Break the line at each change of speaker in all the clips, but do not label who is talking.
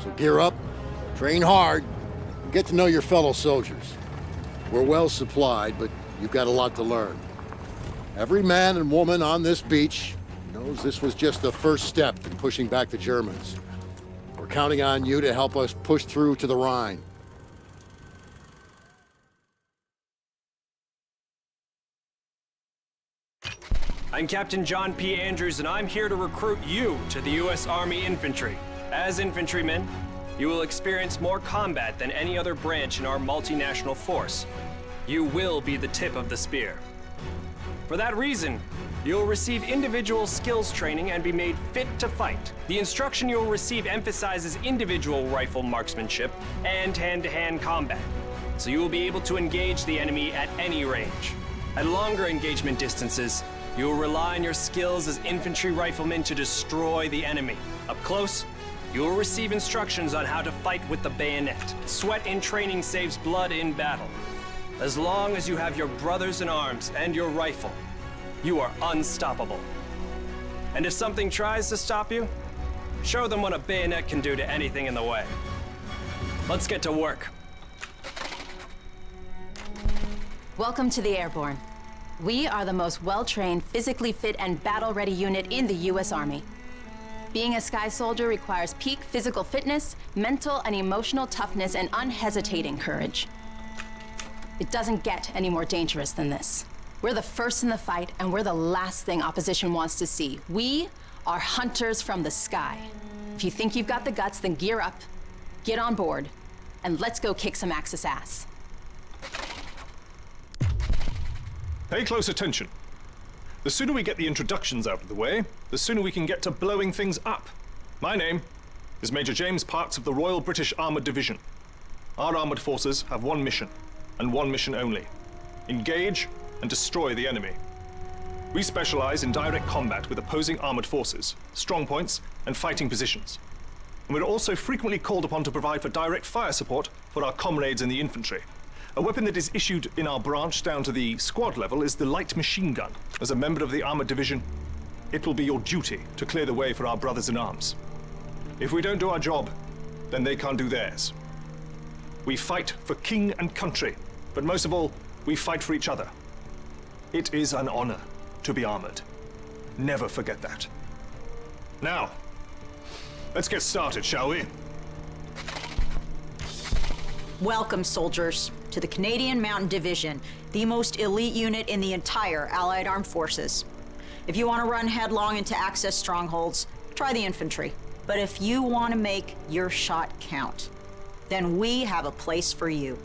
So gear up, train hard, and get to know your fellow soldiers. We're well supplied, but you've got a lot to learn. Every man and woman on this beach knows this was just the first step in pushing back the Germans. We're counting on you to help us push through to the Rhine.
I'm Captain John P. Andrews, and I'm here to recruit you to the U.S. Army Infantry. As infantrymen, you will experience more combat than any other branch in our multinational force. You will be the tip of the spear. For that reason, you'll receive individual skills training and be made fit to fight. The instruction you'll receive emphasizes individual rifle marksmanship and hand-to-hand combat, so you will be able to engage the enemy at any range. At longer engagement distances, you will rely on your skills as infantry riflemen to destroy the enemy. Up close, you will receive instructions on how to fight with the bayonet. Sweat in training saves blood in battle. As long as you have your brothers in arms and your rifle, you are unstoppable. And if something tries to stop you, show them what a bayonet can do to anything in the way. Let's get to work.
Welcome to the Airborne. We are the most well-trained, physically fit, and battle-ready unit in the U.S. Army. Being a Sky Soldier requires peak physical fitness, mental and emotional toughness, and unhesitating courage. It doesn't get any more dangerous than this. We're the first in the fight, and we're the last thing opposition wants to see. We are hunters from the sky. If you think you've got the guts, then gear up, get on board, and let's go kick some Axis ass.
Pay close attention. The sooner we get the introductions out of the way, the sooner we can get to blowing things up. My name is Major James Parks of the Royal British Armoured Division. Our armoured forces have one mission, and one mission only. Engage and destroy the enemy. We specialize in direct combat with opposing armoured forces, strong points, and fighting positions. And we're also frequently called upon to provide for direct fire support for our comrades in the infantry. A weapon that is issued in our branch down to the squad level is the light machine gun. As a member of the armored division, it will be your duty to clear the way for our brothers in arms. If we don't do our job, then they can't do theirs. We fight for king and country, but most of all, we fight for each other. It is an honor to be armored. Never forget that. Now, let's get started, shall we?
Welcome, soldiers, to the Canadian Mountain Division, the most elite unit in the entire Allied Armed Forces. If you want to run headlong into Axis strongholds, try the infantry. But if you want to make your shot count, then we have a place for you.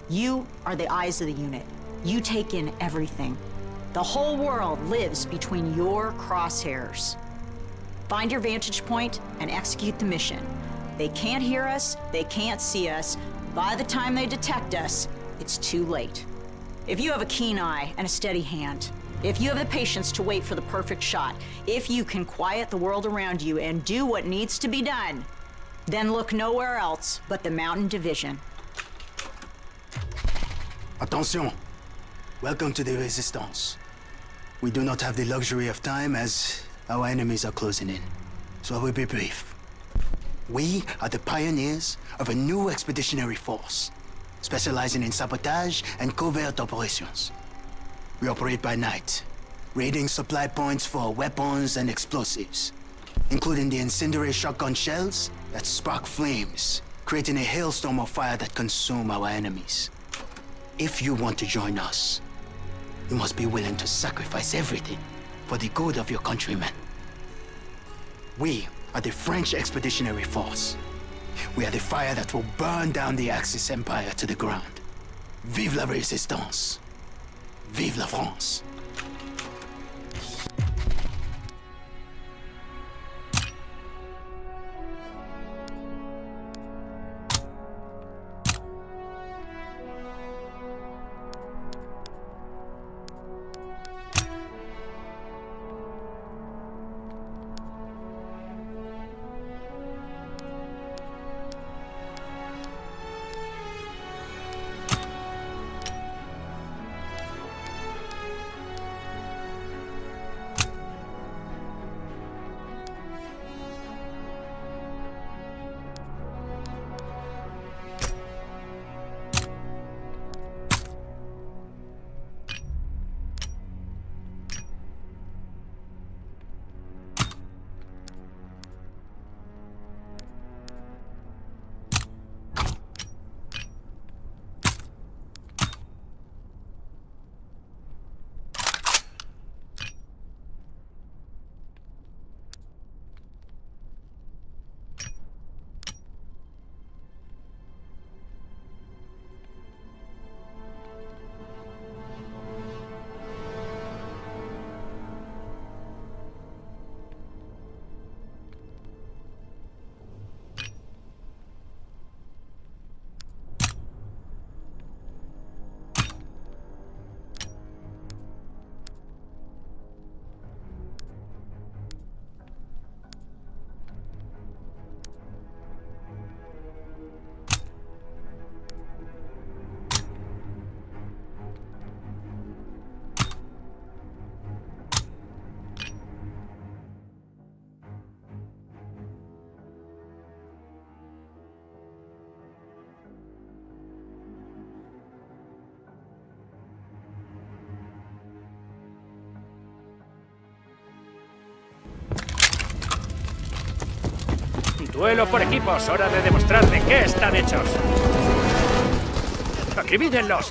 You are the eyes of the unit. You take in everything. The whole world lives between your crosshairs. Find your vantage point and execute the mission. They can't hear us, they can't see us. By the time they detect us, it's too late. If you have a keen eye and a steady hand, if you have the patience to wait for the perfect shot, if you can quiet the world around you and do what needs to be done, then look nowhere else but the Mountain Division.
Attention! Welcome to the Resistance. We do not have the luxury of time as our enemies are closing in, so I will be brief. We are the pioneers of a new expeditionary force, specializing in sabotage and covert operations. We operate by night, raiding supply points for weapons and explosives, including the incendiary shotgun shells that spark flames, creating a hailstorm of fire that consume our enemies. If you want to join us, you must be willing to sacrifice everything for the good of your countrymen. We are the French Expeditionary Force. We are the fire that will burn down the Axis Empire to the ground. Vive la Résistance! Vive la France!
Duelo por equipos, hora de demostrar de qué están hechos. ¡Acribíllenlos!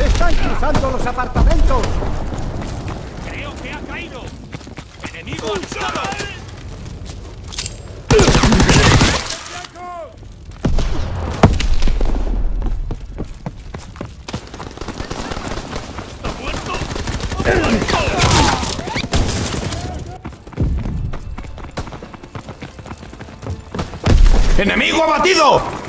¡Están cruzando los apartamentos!
¡Creo que ha caído! ¡Enemigo avistado!
¡Enemigo abatido!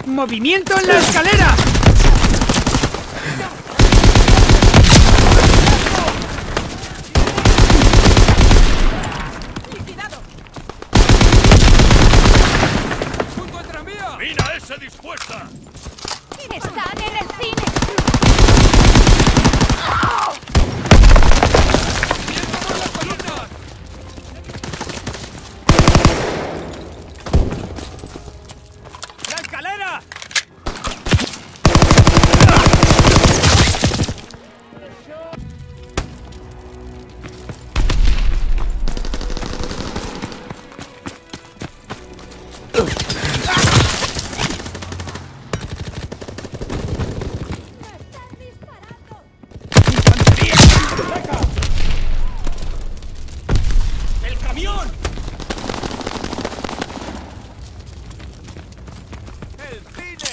¡Movimiento en la escalera!
¡Junto al tranvía! ¡Mira esa dispuesta!
¡Están en el cine!
¡Viento por las columnas!
¡La escalera! ¡El camión!
¡El cine!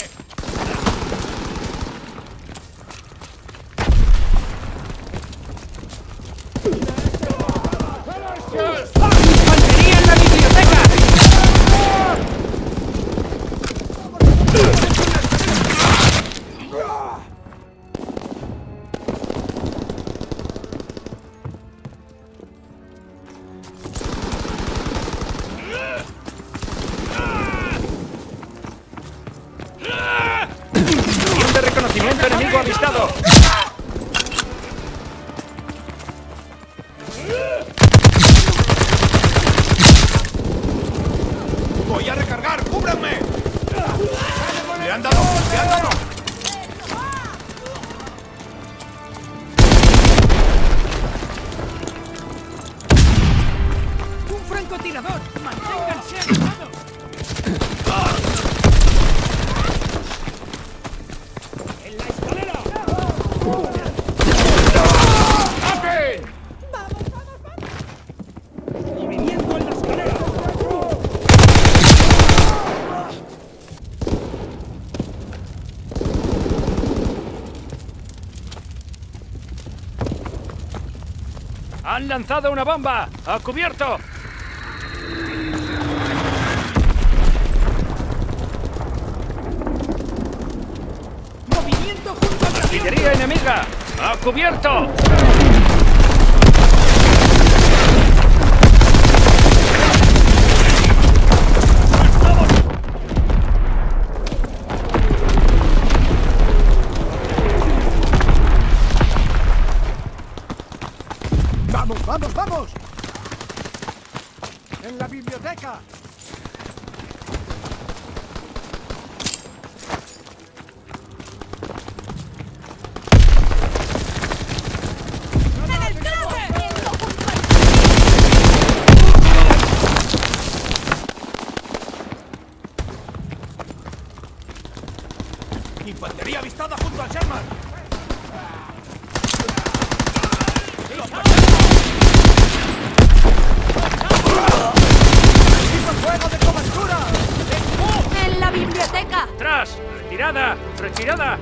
¡Infantería en la biblioteca! ¡Misión de reconocimiento enemigo avistado!
¡Voy a recargar! ¡Cúbranme! ¡Le han dado! ¡Le han dado!
¡Un francotirador! ¡Manténganse agrupados! ¡En la escalera! ¡Movimiento en la escalera! ¡Han lanzado una bomba! ¡A cubierto! ¡Movimiento junto a la artillería enemiga! ¡A cubierto!
¡Vamos, vamos, vamos! ¡En la biblioteca! ¡Infantería avistada junto al Sherman! ¡Fuego de cobertura!
¡En la biblioteca!
¡Atrás! ¡Retirada! ¡Retirada!